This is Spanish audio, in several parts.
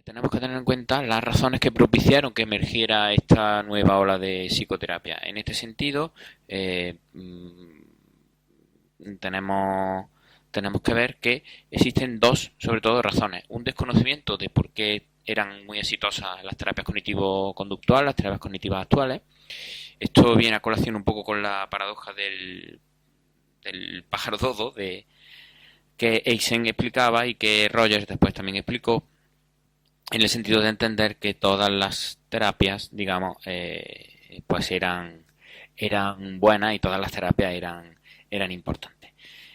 tenemos que tener en cuenta las razones que propiciaron que emergiera esta nueva ola de psicoterapia. En este sentido, tenemos, tenemos que ver que existen dos, sobre todo, razones. Un desconocimiento de por qué eran muy exitosas las terapias cognitivo-conductuales, las terapias cognitivas actuales. Esto viene a colación un poco con la paradoja del pájaro dodo que Eysen explicaba y que Rogers después también explicó, en el sentido de entender que todas las terapias, digamos, pues eran buenas y todas las terapias eran importantes.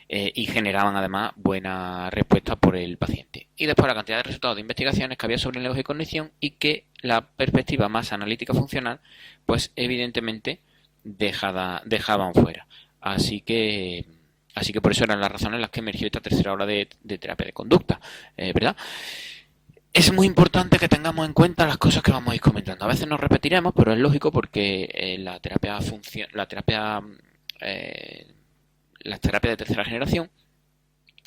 Y generaban además buena respuesta por el paciente. Y después la cantidad de resultados de investigaciones que había sobre lenguaje y cognición, y que la perspectiva más analítica funcional, pues evidentemente dejaban fuera. Así que por eso eran las razones en las que emergió esta tercera ola de terapia de conducta, ¿verdad? Es muy importante que tengamos en cuenta las cosas que vamos a ir comentando. A veces nos repetiremos, pero es lógico porque las terapias de tercera generación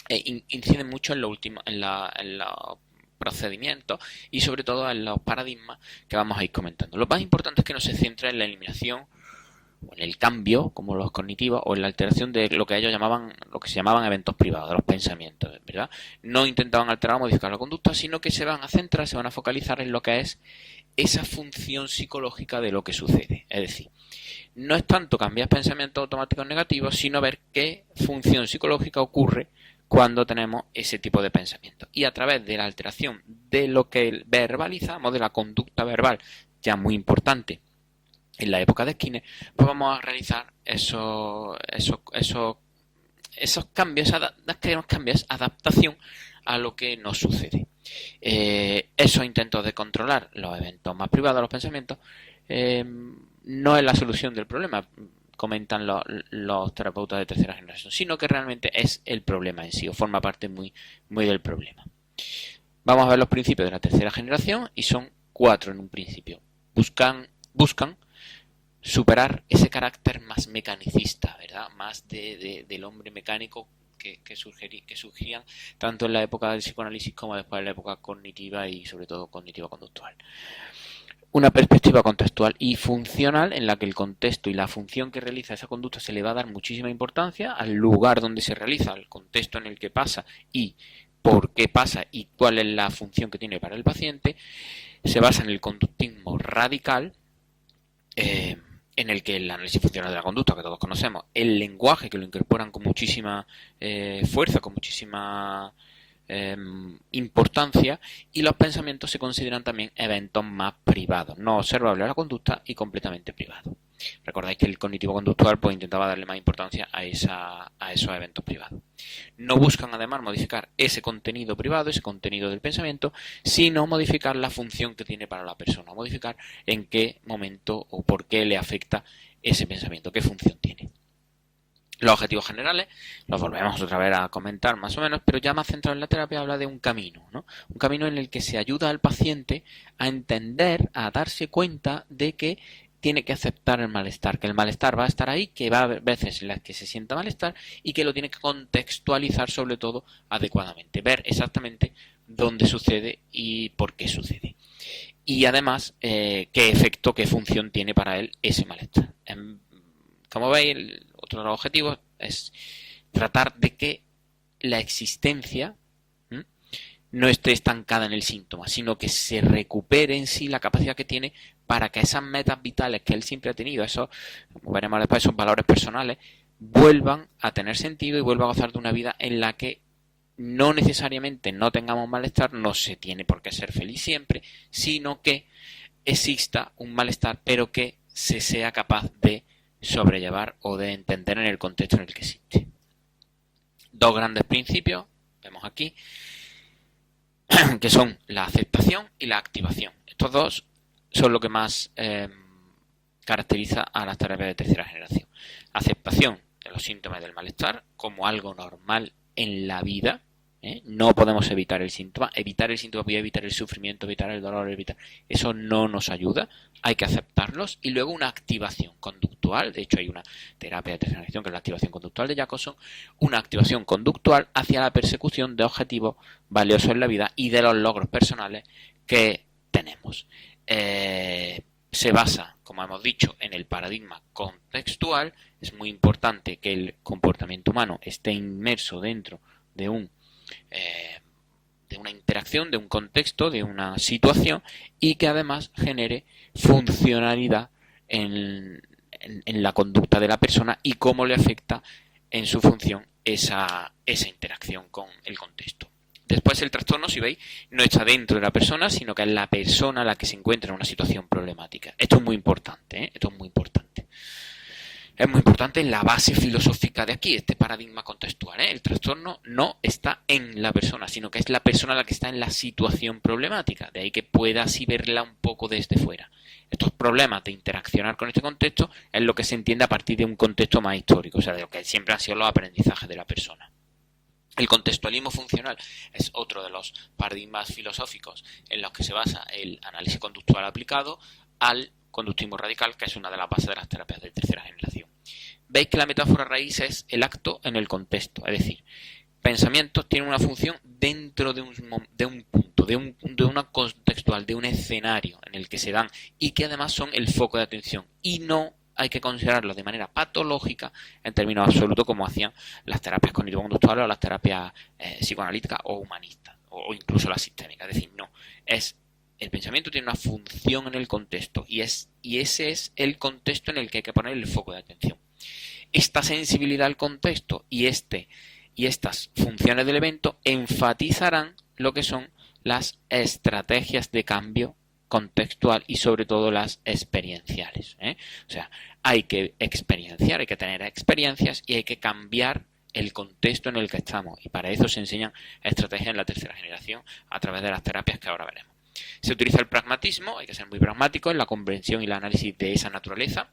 inciden mucho en lo último, en los procedimientos y sobre todo en los paradigmas que vamos a ir comentando. Lo más importante es que no se centre en la eliminación o en el cambio, como los cognitivos, o en la alteración de lo que ellos llamaban, lo que se llamaban eventos privados, de los pensamientos, ¿verdad? No intentaban alterar o modificar la conducta, sino que se van a centrar, se van a focalizar en lo que es esa función psicológica de lo que sucede. Es decir, no es tanto cambiar pensamientos automáticos negativos, sino ver qué función psicológica ocurre cuando tenemos ese tipo de pensamiento. Y a través de la alteración de lo que verbalizamos, de la conducta verbal, ya muy importante en la época de Skinner, pues vamos a realizar esos cambios, adaptación a lo que nos sucede. Esos intentos de controlar los eventos más privados, los pensamientos, no es la solución del problema, comentan los terapeutas de tercera generación, sino que realmente es el problema en sí, o forma parte muy del problema. Vamos a ver los principios de la tercera generación, y son 4 en un principio. Buscan superar ese carácter más mecanicista, ¿verdad? Más del hombre mecánico que surgían tanto en la época del psicoanálisis como después en la época cognitiva y sobre todo cognitivo-conductual. Una perspectiva contextual y funcional en la que el contexto y la función que realiza esa conducta se le va a dar muchísima importancia al lugar donde se realiza, al contexto en el que pasa y por qué pasa y cuál es la función que tiene para el paciente. Se basa en el conductismo radical, en el que el análisis funcional de la conducta, que todos conocemos, el lenguaje, que lo incorporan con muchísima fuerza, con muchísima importancia, y los pensamientos se consideran también eventos más privados, no observables a la conducta y completamente privados. Recordáis que el cognitivo conductual pues intentaba darle más importancia a esos eventos privados. No buscan además modificar ese contenido privado, ese contenido del pensamiento, sino modificar la función que tiene para la persona, modificar en qué momento o por qué le afecta ese pensamiento, qué función tiene. Los objetivos generales los volvemos otra vez a comentar más o menos, pero ya más centrado en la terapia habla de un camino, ¿no? Un camino en el que se ayuda al paciente a entender, a darse cuenta de que tiene que aceptar el malestar, que el malestar va a estar ahí, que va a haber veces en las que se sienta malestar y que lo tiene que contextualizar sobre todo adecuadamente, ver exactamente dónde sucede y por qué sucede. Y además, qué efecto, qué función tiene para él ese malestar. Como veis, otro de los objetivos es tratar de que la existencia no esté estancada en el síntoma, sino que se recupere en sí la capacidad que tiene para que esas metas vitales que él siempre ha tenido, esos, como veremos después, esos valores personales, vuelvan a tener sentido y vuelva a gozar de una vida en la que no necesariamente no tengamos malestar, no se tiene por qué ser feliz siempre, sino que exista un malestar, pero que se sea capaz de sobrellevar o de entender en el contexto en el que existe. Dos grandes principios, vemos aquí, que son la aceptación y la activación. Estos dos son lo que más caracteriza a las terapias de tercera generación. Aceptación de los síntomas del malestar como algo normal en la vida. No podemos evitar el síntoma. Evitar el síntoma, evitar el sufrimiento, evitar el dolor, eso no nos ayuda. Hay que aceptarlos. Y luego una activación conductual. De hecho, hay una terapia de tercera generación que es la activación conductual de Jacobson. Una activación conductual hacia la persecución de objetivos valiosos en la vida y de los logros personales que tenemos. Se basa, como hemos dicho, en el paradigma contextual. Es muy importante que el comportamiento humano esté inmerso dentro de de una interacción, de un contexto, de una situación, y que además genere funcionalidad en la conducta de la persona y cómo le afecta en su función esa interacción con el contexto. Después el trastorno, si veis, no está dentro de la persona, sino que es la persona la que se encuentra en una situación problemática. Esto es muy importante, ¿eh? Esto es muy importante. Es muy importante la base filosófica de aquí, este paradigma contextual, ¿eh? El trastorno no está en la persona, sino que es la persona la que está en la situación problemática. De ahí que pueda así verla un poco desde fuera. Estos problemas de interaccionar con este contexto es lo que se entiende a partir de un contexto más histórico, o sea, de lo que siempre han sido los aprendizajes de la persona. El contextualismo funcional es otro de los paradigmas filosóficos en los que se basa el análisis conductual aplicado al conductismo radical, que es una de las bases de las terapias de tercera generación. Veis que la metáfora raíz es el acto en el contexto, es decir, pensamientos tienen una función dentro de un punto, de una contextual, de un escenario en el que se dan y que además son el foco de atención y no hay que considerarlo de manera patológica en términos absolutos como hacían las terapias cognitivo-conductuales o las terapias psicoanalíticas o humanistas o incluso las sistémicas. Es decir, no, el pensamiento tiene una función en el contexto y ese es el contexto en el que hay que poner el foco de atención. Esta sensibilidad al contexto y estas funciones del evento enfatizarán lo que son las estrategias de cambio contextual y sobre todo las experienciales, ¿eh? O sea, hay que experienciar, hay que tener experiencias y hay que cambiar el contexto en el que estamos y para eso se enseñan estrategias en la tercera generación a través de las terapias que ahora veremos. Se utiliza el pragmatismo, hay que ser muy pragmático en la comprensión y el análisis de esa naturaleza.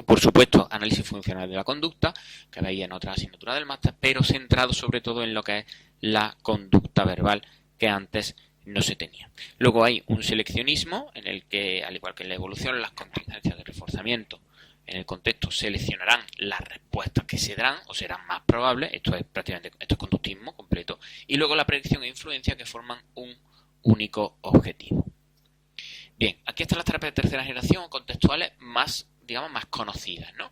Por supuesto, análisis funcional de la conducta, que veía en otra asignatura del máster, pero centrado sobre todo en lo que es la conducta verbal que antes no se tenía. Luego hay un seleccionismo en el que, al igual que en la evolución, las contingencias de reforzamiento en el contexto seleccionarán las respuestas que se darán o serán más probables. Esto es conductismo completo. Y luego la predicción e influencia que forman un único objetivo. Bien, aquí están las terapias de tercera generación contextuales más, digamos, más conocidas, ¿no?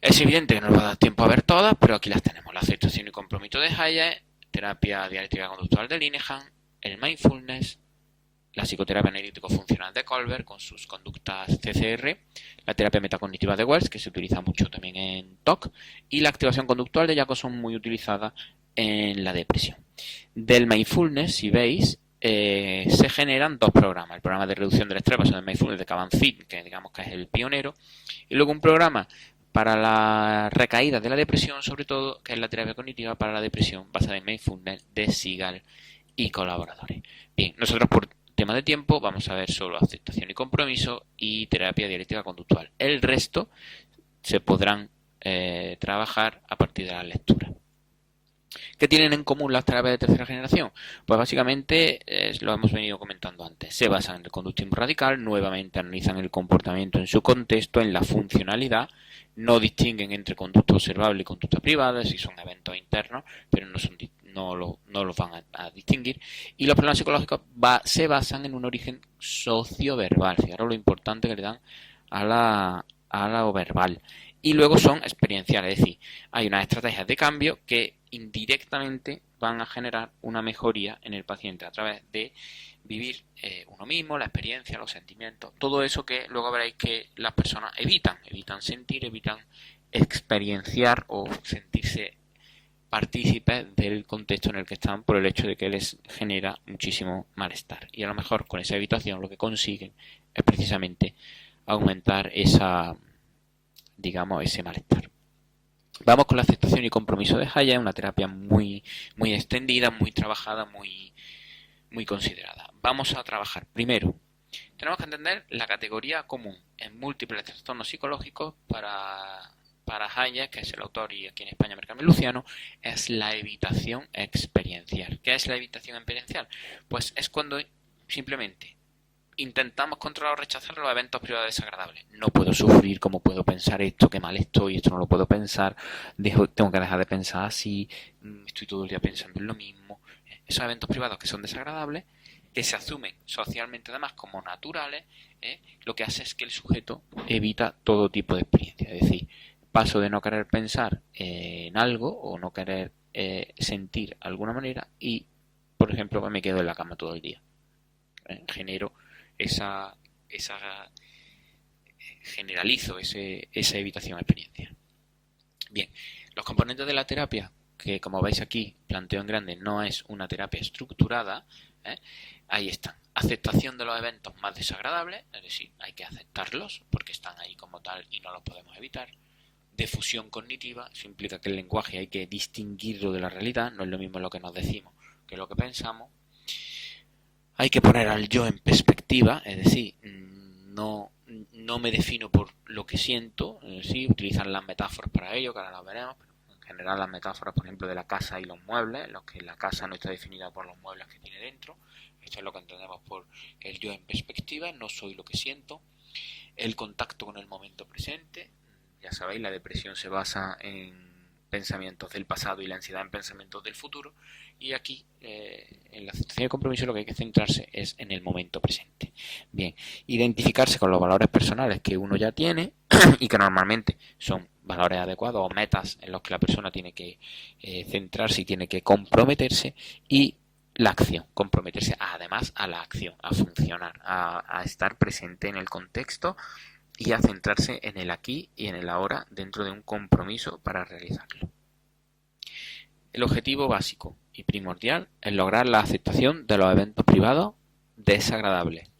Es evidente que no nos va a dar tiempo a ver todas, pero aquí las tenemos. La aceptación y compromiso de Hayek, terapia dialéctica conductual de Linehan, el mindfulness, la psicoterapia analítico-funcional de Kohlberg con sus conductas CCR, la terapia metacognitiva de Wells, que se utiliza mucho también en TOC, y la activación conductual de Jacobson, muy utilizada en la depresión. Del mindfulness, si veis, se generan dos programas. El programa de reducción del estrés basado en mindfulness de Kabat-Zinn, que digamos que es el pionero, y luego un programa para la recaída de la depresión, sobre todo, que es la terapia cognitiva para la depresión basada en mindfulness de Sigal y colaboradores. Bien, nosotros por tema de tiempo vamos a ver solo aceptación y compromiso y terapia dialéctica conductual. El resto se podrán trabajar a partir de la lectura. ¿Qué tienen en común las terapias de tercera generación? Pues básicamente lo hemos venido comentando antes. Se basan en el conductismo radical, nuevamente analizan el comportamiento en su contexto, en la funcionalidad, no distinguen entre conducta observable y conducta privada, si son eventos internos, pero no los van a distinguir. Y los problemas psicológicos se basan en un origen socioverbal. Fijaros lo importante que le dan a lo verbal. Y luego son experienciales, es decir, hay unas estrategias de cambio que indirectamente van a generar una mejoría en el paciente a través de vivir uno mismo, la experiencia, los sentimientos, todo eso que luego veréis que las personas evitan sentir, evitan experienciar o sentirse partícipes del contexto en el que están por el hecho de que les genera muchísimo malestar. Y a lo mejor con esa evitación lo que consiguen es precisamente aumentar ese malestar. Vamos con la aceptación y compromiso de Hayek, una terapia muy, muy extendida, muy trabajada, muy, muy considerada. Vamos a trabajar primero. Tenemos que entender la categoría común en múltiples trastornos psicológicos para Hayek, que es el autor, y aquí en España Mercamil Luciano, es la evitación experiencial. ¿Qué es la evitación experiencial? Pues es cuando simplemente intentamos controlar o rechazar los eventos privados desagradables. No puedo sufrir, ¿cómo puedo pensar esto? Qué mal estoy, esto no lo puedo pensar, tengo que dejar de pensar así, estoy todo el día pensando en lo mismo. Esos eventos privados que son desagradables, que se asumen socialmente además como naturales, lo que hace es que el sujeto evita todo tipo de experiencia. Es decir, paso de no querer pensar en algo o no querer sentir alguna manera y, por ejemplo, me quedo en la cama todo el día. Genero generalizo esa evitación de experiencia. Bien, los componentes de la terapia, que como veis aquí planteo en grande, no es una terapia estructurada, ahí están. Aceptación de los eventos más desagradables, es decir, hay que aceptarlos porque están ahí como tal y no los podemos evitar. Difusión cognitiva, eso implica que el lenguaje hay que distinguirlo de la realidad, no es lo mismo lo que nos decimos que lo que pensamos. Hay que poner al yo en perspectiva, es decir, no me defino por lo que siento, sí, utilizan las metáforas para ello, que ahora las veremos, pero en general las metáforas, por ejemplo, de la casa y los muebles, los que la casa no está definida por los muebles que tiene dentro, esto es lo que entendemos por el yo en perspectiva, no soy lo que siento, el contacto con el momento presente, ya sabéis, la depresión se basa en pensamientos del pasado y la ansiedad en pensamientos del futuro, y aquí en la aceptación de compromiso lo que hay que centrarse es en el momento presente. Bien, identificarse con los valores personales que uno ya tiene y que normalmente son valores adecuados o metas en los que la persona tiene que centrarse y tiene que comprometerse, y la acción, comprometerse además a la acción, a funcionar, a estar presente en el contexto y a centrarse en el aquí y en el ahora dentro de un compromiso para realizarlo. El objetivo básico y primordial es lograr la aceptación de los eventos privados desagradables.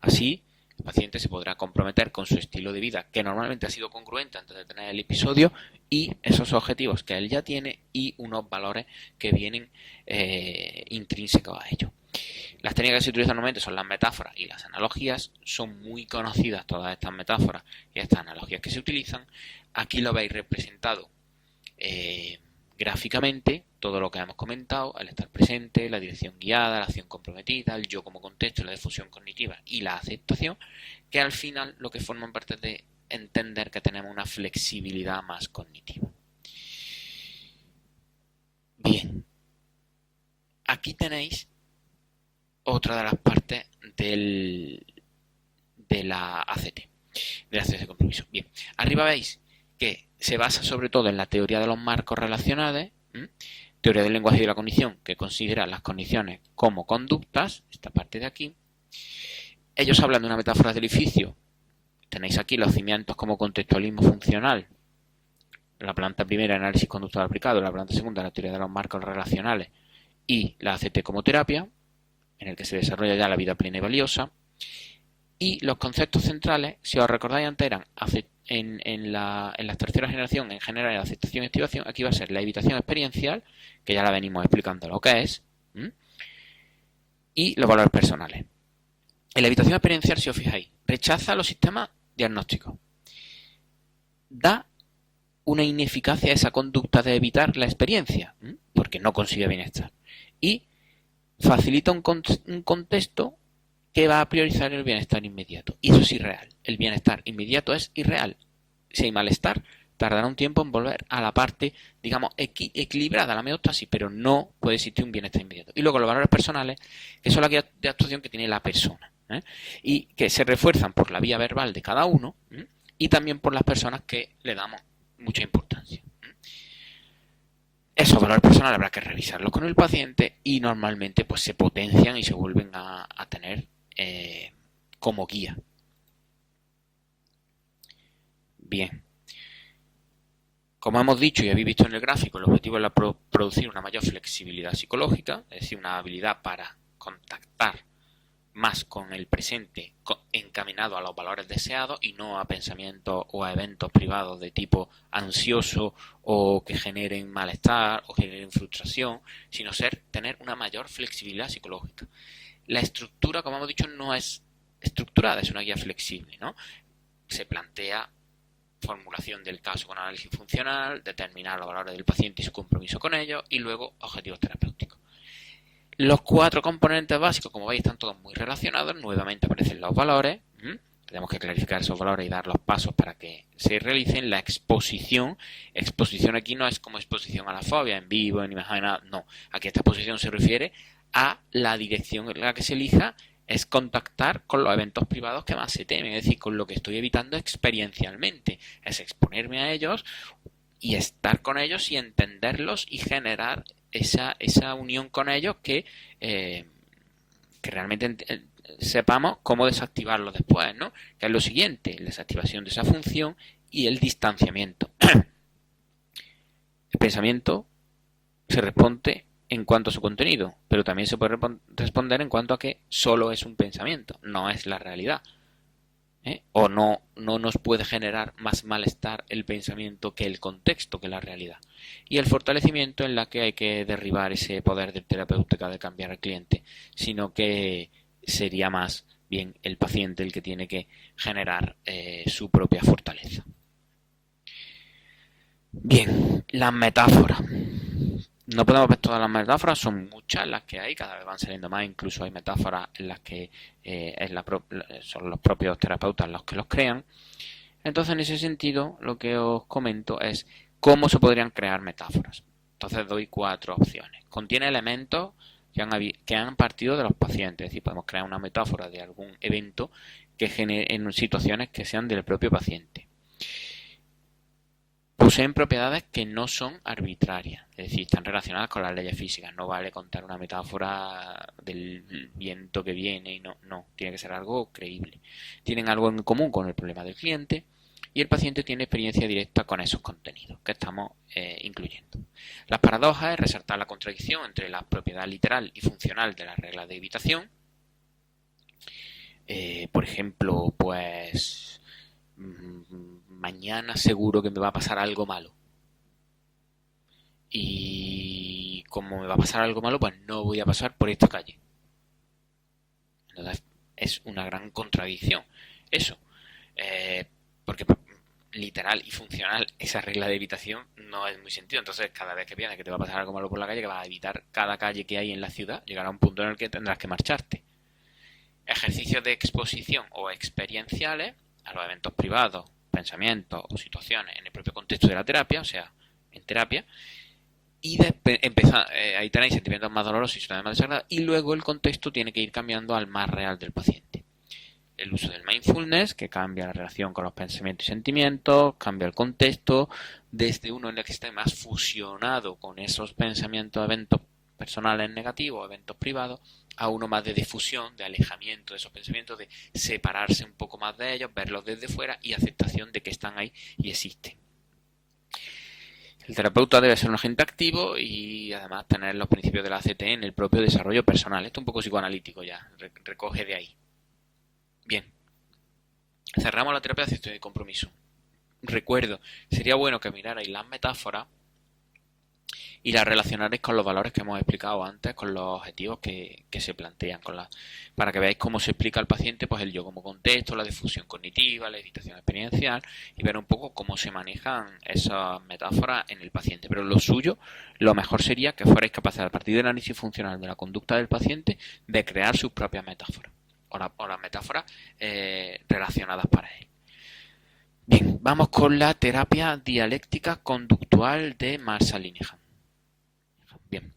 Así, el paciente se podrá comprometer con su estilo de vida, que normalmente ha sido congruente antes de tener el episodio, y esos objetivos que él ya tiene y unos valores que vienen intrínsecos a ello. Las técnicas que se utilizan normalmente son las metáforas y las analogías. Son muy conocidas todas estas metáforas y estas analogías que se utilizan. Aquí lo veis representado gráficamente, todo lo que hemos comentado: el estar presente, la dirección guiada, la acción comprometida, el yo como contexto, la difusión cognitiva y la aceptación, que al final lo que forman parte de entender que tenemos una flexibilidad más cognitiva. Bien, aquí tenéis otra de las partes de la ACT, de la acción de compromiso. Bien, arriba veis que se basa sobre todo en la teoría de los marcos relacionales, teoría del lenguaje y de la cognición, que considera las cogniciones como conductas, esta parte de aquí. Ellos hablan de una metáfora del edificio. Tenéis aquí los cimientos como contextualismo funcional, la planta primera, análisis conductual aplicado, la planta segunda, la teoría de los marcos relacionales, y la ACT como terapia, en el que se desarrolla ya la vida plena y valiosa. Y los conceptos centrales, si os recordáis antes, eran en la tercera generación, en general, la aceptación y activación. Aquí va a ser la evitación experiencial, que ya la venimos explicando lo que es, y los valores personales. En la evitación experiencial, si os fijáis, rechaza los sistemas diagnósticos. Da una ineficacia a esa conducta de evitar la experiencia, porque no consigue bienestar. Y facilita un contexto que va a priorizar el bienestar inmediato. Y eso es irreal. El bienestar inmediato es irreal. Si hay malestar, tardará un tiempo en volver a la parte, digamos, equilibrada, la homeostasis, pero no puede existir un bienestar inmediato. Y luego los valores personales, que son la guía de actuación que tiene la persona, y que se refuerzan por la vía verbal de cada uno, y también por las personas que le damos mucha importancia. Esos valores personales habrá que revisarlos con el paciente y normalmente pues se potencian y se vuelven a tener como guía. Bien. Como hemos dicho y habéis visto en el gráfico, el objetivo es producir una mayor flexibilidad psicológica, es decir, una habilidad para contactar más con el presente encaminado a los valores deseados y no a pensamientos o a eventos privados de tipo ansioso o que generen malestar o generen frustración, sino tener una mayor flexibilidad psicológica. La estructura, como hemos dicho, no es estructurada, es una guía flexible, ¿no? Se plantea formulación del caso con análisis funcional, determinar los valores del paciente y su compromiso con ellos, y luego objetivos terapéuticos. Los 4 componentes básicos, como veis, están todos muy relacionados. Nuevamente aparecen los valores. Tenemos que clarificar esos valores y dar los pasos para que se realicen. La exposición. Exposición aquí no es como exposición a la fobia, en vivo, en imagen, no. Aquí esta exposición se refiere a la dirección en la que se elija es contactar con los eventos privados que más se temen, es decir, con lo que estoy evitando experiencialmente, es exponerme a ellos y estar con ellos y entenderlos y generar esa unión con ellos que realmente sepamos cómo desactivarlo después, ¿no? Que es lo siguiente, la desactivación de esa función y el distanciamiento. El pensamiento se responde en cuanto a su contenido, pero también se puede responder en cuanto a que solo es un pensamiento, no es la realidad. O no nos puede generar más malestar el pensamiento que el contexto, que la realidad. Y el fortalecimiento en la que hay que derribar ese poder de terapéutica de cambiar al cliente, sino que sería más bien el paciente el que tiene que generar su propia fortaleza. Bien, las metáforas. No podemos ver todas las metáforas, son muchas las que hay, cada vez van saliendo más, incluso hay metáforas en las que son los propios terapeutas los que los crean. Entonces, en ese sentido, lo que os comento es cómo se podrían crear metáforas. Entonces doy 4 opciones. Contiene elementos que han partido de los pacientes, es decir, podemos crear una metáfora de algún evento que genere en situaciones que sean del propio paciente. Poseen propiedades que no son arbitrarias, es decir, están relacionadas con las leyes físicas. No vale contar una metáfora del viento que viene y no, tiene que ser algo creíble. Tienen algo en común con el problema del cliente y el paciente tiene experiencia directa con esos contenidos que estamos incluyendo. Las paradojas es resaltar la contradicción entre la propiedad literal y funcional de las reglas de evitación. Por ejemplo, pues mañana seguro que me va a pasar algo malo. Y como me va a pasar algo malo, pues no voy a pasar por esta calle. Entonces es una gran contradicción. Eso. Porque literal y funcional esa regla de evitación no es muy sentido. Entonces cada vez que piensas que te va a pasar algo malo por la calle, que vas a evitar cada calle que hay en la ciudad, llegará a un punto en el que tendrás que marcharte. Ejercicios de exposición o experienciales a los eventos privados, pensamientos o situaciones en el propio contexto de la terapia, o sea, en terapia, y ahí tenéis sentimientos más dolorosos y situaciones más desagradables, y luego el contexto tiene que ir cambiando al más real del paciente. El uso del mindfulness, que cambia la relación con los pensamientos y sentimientos, cambia el contexto, desde uno en el que esté más fusionado con esos pensamientos, eventos personales negativos, eventos privados, a uno más de difusión, de alejamiento de esos pensamientos, de separarse un poco más de ellos, verlos desde fuera y aceptación de que están ahí y existen. El terapeuta debe ser un agente activo y además tener los principios de la ACT en el propio desarrollo personal. Esto es un poco psicoanalítico ya, recoge de ahí. Bien, cerramos la terapia de aceptación y compromiso. Recuerdo, sería bueno que mirarais las metáforas y las relacionaréis con los valores que hemos explicado antes, con los objetivos que se plantean, para que veáis cómo se explica al paciente pues el yo como contexto, la difusión cognitiva, la evitación experiencial, y ver un poco cómo se manejan esas metáforas en el paciente. Pero lo suyo, lo mejor sería que fuerais capaces, a partir del análisis funcional de la conducta del paciente, de crear sus propias metáforas, o las metáforas relacionadas para él. Bien, vamos con la terapia dialéctica conductual de Marshall Linehan. Bien,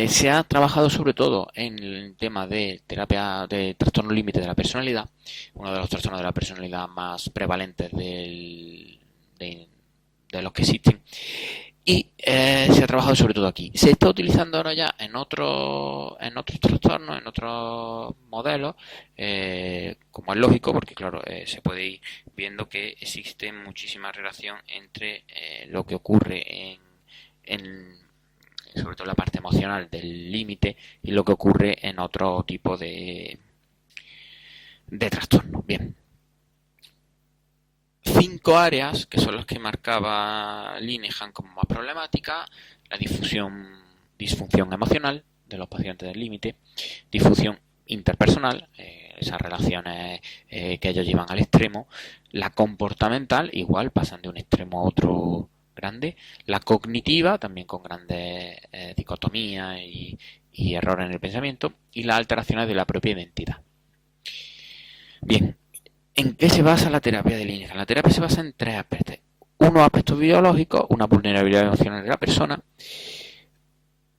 se ha trabajado sobre todo en el tema de terapia de trastorno límite de la personalidad, uno de los trastornos de la personalidad más prevalentes de los que existen, y se ha trabajado sobre todo aquí. Se está utilizando ahora ya en otros trastornos, en otros modelos, como es lógico, porque claro, se puede ir viendo que existe muchísima relación entre lo que ocurre en sobre todo la parte emocional del límite y lo que ocurre en otro tipo de trastorno. Bien. 5 áreas que son las que marcaba Linehan como más problemáticas: la disfunción emocional de los pacientes del límite, disfunción interpersonal, esas relaciones que ellos llevan al extremo, la comportamental, igual pasan de un extremo a otro grande, la cognitiva, también con grandes dicotomías y errores en el pensamiento, y las alteraciones de la propia identidad. Bien, ¿en qué se basa la terapia de Linehan? La terapia se basa en 3 aspectos. Unos aspectos biológicos, una vulnerabilidad emocional de la persona,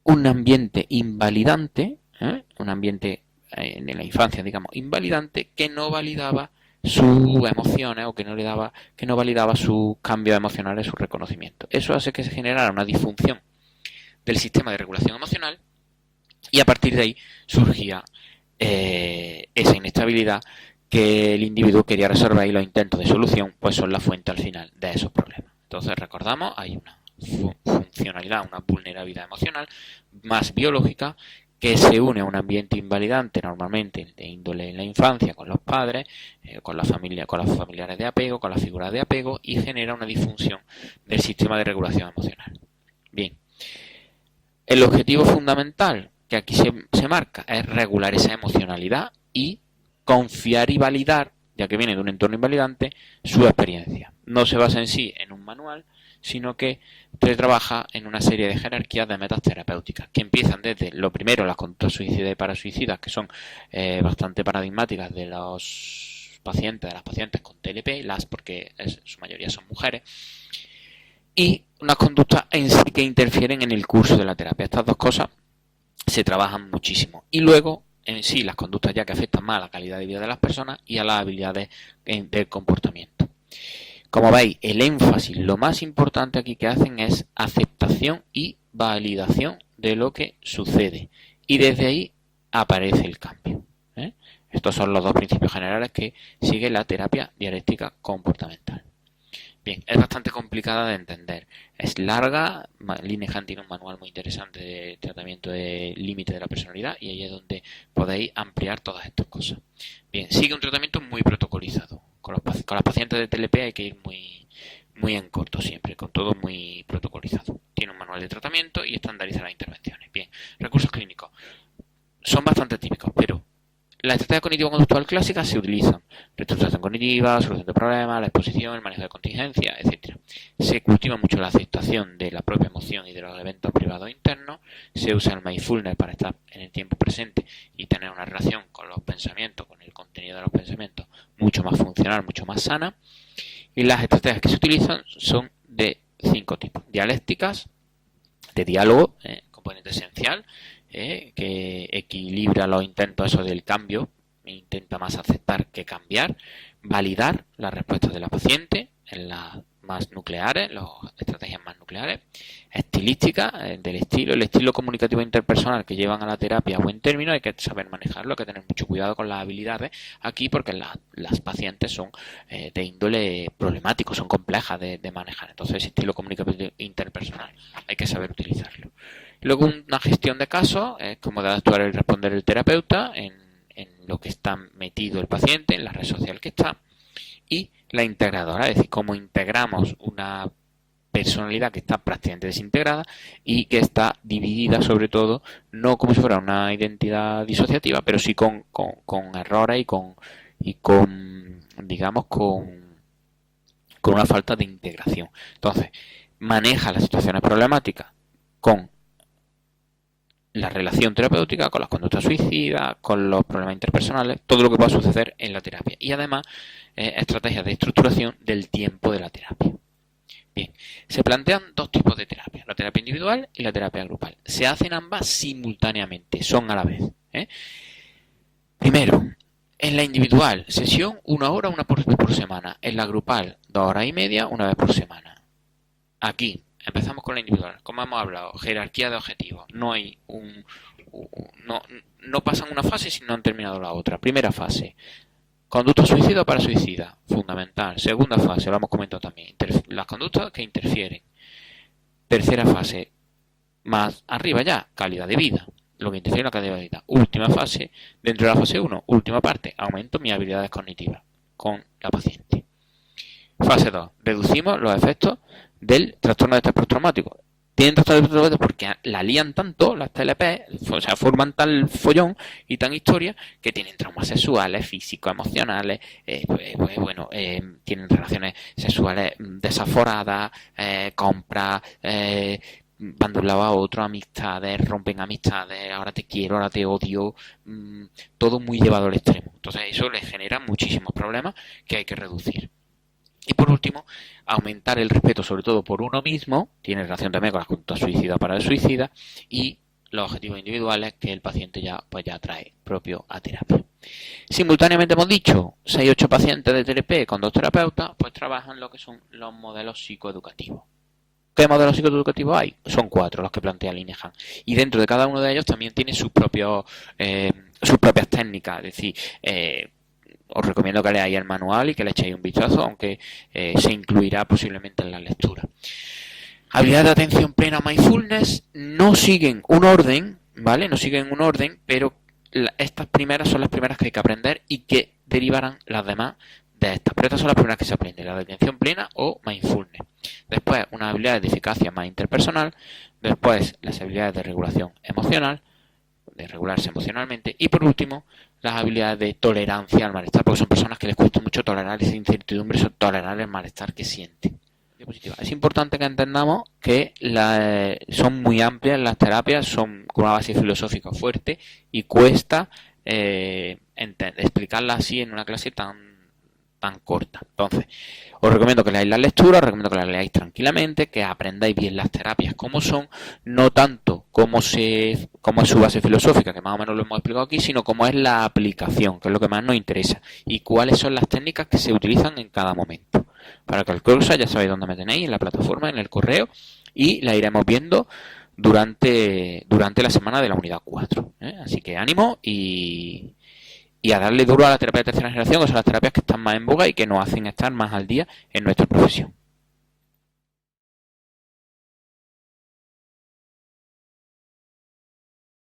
un ambiente invalidante, un ambiente en la infancia, digamos, invalidante, que no validaba sus emociones o que no validaba sus cambios emocionales, su reconocimiento. Eso hace que se generara una disfunción del sistema de regulación emocional y a partir de ahí surgía esa inestabilidad que el individuo quería resolver y los intentos de solución pues son la fuente al final de esos problemas. Entonces recordamos, hay una funcionalidad, una vulnerabilidad emocional más biológica que se une a un ambiente invalidante normalmente de índole en la infancia con los padres, con la familia, con los familiares de apego, con las figuras de apego y genera una disfunción del sistema de regulación emocional. Bien, el objetivo fundamental que aquí se marca es regular esa emocionalidad y confiar y validar, ya que viene de un entorno invalidante, su experiencia. No se basa en sí en un manual, sino que se trabaja en una serie de jerarquías de metas terapéuticas, que empiezan desde lo primero, las conductas suicidas y parasuicidas, que son bastante paradigmáticas de los pacientes, de las pacientes con TLP, porque su mayoría son mujeres, y unas conductas en sí que interfieren en el curso de la terapia. Estas dos cosas se trabajan muchísimo. Y luego, en sí, las conductas ya que afectan más a la calidad de vida de las personas y a las habilidades del comportamiento. Como veis, el énfasis, lo más importante aquí que hacen es aceptación y validación de lo que sucede. Y desde ahí aparece el cambio. Estos son los dos principios generales que sigue la terapia dialéctica comportamental. Bien, es bastante complicada de entender. Es larga. Linehan tiene un manual muy interesante de tratamiento de límite de la personalidad y ahí es donde podéis ampliar todas estas cosas. Bien, sigue un tratamiento muy protocolizado. Con las pacientes de TLP hay que ir muy en corto siempre, con todo muy protocolizado. Tiene un manual de tratamiento y estandariza las intervenciones. Bien, recursos clínicos. Son bastante típicos, pero las estrategias cognitivo-conductual clásicas se utilizan: reestructuración cognitiva, solución de problemas, la exposición, el manejo de contingencia, etc. Se cultiva mucho la aceptación de la propia emoción y de los eventos privados internos. Se usa el mindfulness para estar en el tiempo presente y tener una relación con los pensamientos, con el contenido de los pensamientos, mucho más funcional, mucho más sana. Y las estrategias que se utilizan son de 5 tipos: dialécticas, de diálogo, componente esencial, que equilibra los intentos eso del cambio, intenta más aceptar que cambiar, validar las respuestas de la paciente en las más nucleares, las estrategias más nucleares, estilística, del estilo, el estilo comunicativo interpersonal que llevan a la terapia a buen término. Hay que saber manejarlo, hay que tener mucho cuidado con las habilidades aquí porque las pacientes son de índole problemático, son complejas de manejar. Entonces, estilo comunicativo interpersonal hay que saber utilizarlo. Luego, una gestión de casos, cómo debe actuar y responder el terapeuta en lo que está metido el paciente, en la red social que está, y la integradora, es decir, cómo integramos una personalidad que está prácticamente desintegrada y que está dividida sobre todo, no como si fuera una identidad disociativa, pero sí con errores y con digamos, con una falta de integración. Entonces, maneja las situaciones problemáticas con la relación terapéutica, con las conductas suicidas, con los problemas interpersonales, todo lo que pueda suceder en la terapia. Y además, estrategias de estructuración del tiempo de la terapia. Bien, se plantean dos tipos de terapia: la terapia individual y la terapia grupal. Se hacen ambas simultáneamente, son a la vez. Primero, en la individual, sesión 1 hora, una vez por semana. En la grupal, 2 horas y media, una vez por semana. Aquí, empezamos con la individual. Como hemos hablado, jerarquía de objetivos. No hay no pasan una fase si no han terminado la otra. Primera fase: conducta suicida para suicida, fundamental. Segunda fase, lo hemos comentado también, las conductas que interfieren. Tercera fase, más arriba ya, calidad de vida, lo que interfiere en la calidad de vida. Última fase, dentro de la fase 1, última parte, aumento mis habilidades cognitivas con la paciente. Fase 2, reducimos los efectos del trastorno de estrés postraumático. Tienen trastorno de estrés porque la lían tanto, las TLP, o sea, forman tal follón y tan historia que tienen traumas sexuales, físicos, emocionales, tienen relaciones sexuales desaforadas, compras, van de un lado a otro, amistades, rompen amistades, ahora te quiero, ahora te odio, todo muy llevado al extremo. Entonces eso les genera muchísimos problemas que hay que reducir. Y por último, aumentar el respeto sobre todo por uno mismo, tiene relación también con las conductas suicidas para el suicida, y los objetivos individuales que el paciente ya trae propio a terapia. Simultáneamente hemos dicho 6-8 pacientes de TLP con 2 terapeutas, pues trabajan lo que son los modelos psicoeducativos. ¿Qué modelos psicoeducativos hay? Son 4 los que plantea Linehan. Y dentro de cada uno de ellos también tiene sus propias técnicas. Es decir, os recomiendo que leáis el manual y que le echéis un vistazo, aunque se incluirá posiblemente en la lectura. Habilidades de atención plena, mindfulness, no siguen un orden, ¿vale? No siguen un orden, pero estas primeras son las primeras que hay que aprender y que derivarán las demás de estas. Pero estas son las primeras que se aprenden, la de atención plena o mindfulness. Después, unas habilidades de eficacia más interpersonal. Después, las habilidades de regulación emocional, de regularse emocionalmente. Y por último, las habilidades de tolerancia al malestar, porque son personas que les cuesta mucho tolerar esa incertidumbre, tolerar el malestar que sienten. Es importante que entendamos que son muy amplias las terapias, son con una base filosófica fuerte y cuesta explicarlas así en una clase tan corta. Entonces, os recomiendo que leáis las lecturas, os recomiendo que las leáis tranquilamente, que aprendáis bien las terapias como son, no tanto cómo es su base filosófica, que más o menos lo hemos explicado aquí, sino cómo es la aplicación, que es lo que más nos interesa, y cuáles son las técnicas que se utilizan en cada momento. Para cualquier cosa ya sabéis dónde me tenéis, en la plataforma, en el correo, y la iremos viendo durante la semana de la unidad 4. Así que ánimo y a darle duro a la terapia de tercera generación, que son las terapias que están más en boga y que nos hacen estar más al día en nuestra profesión.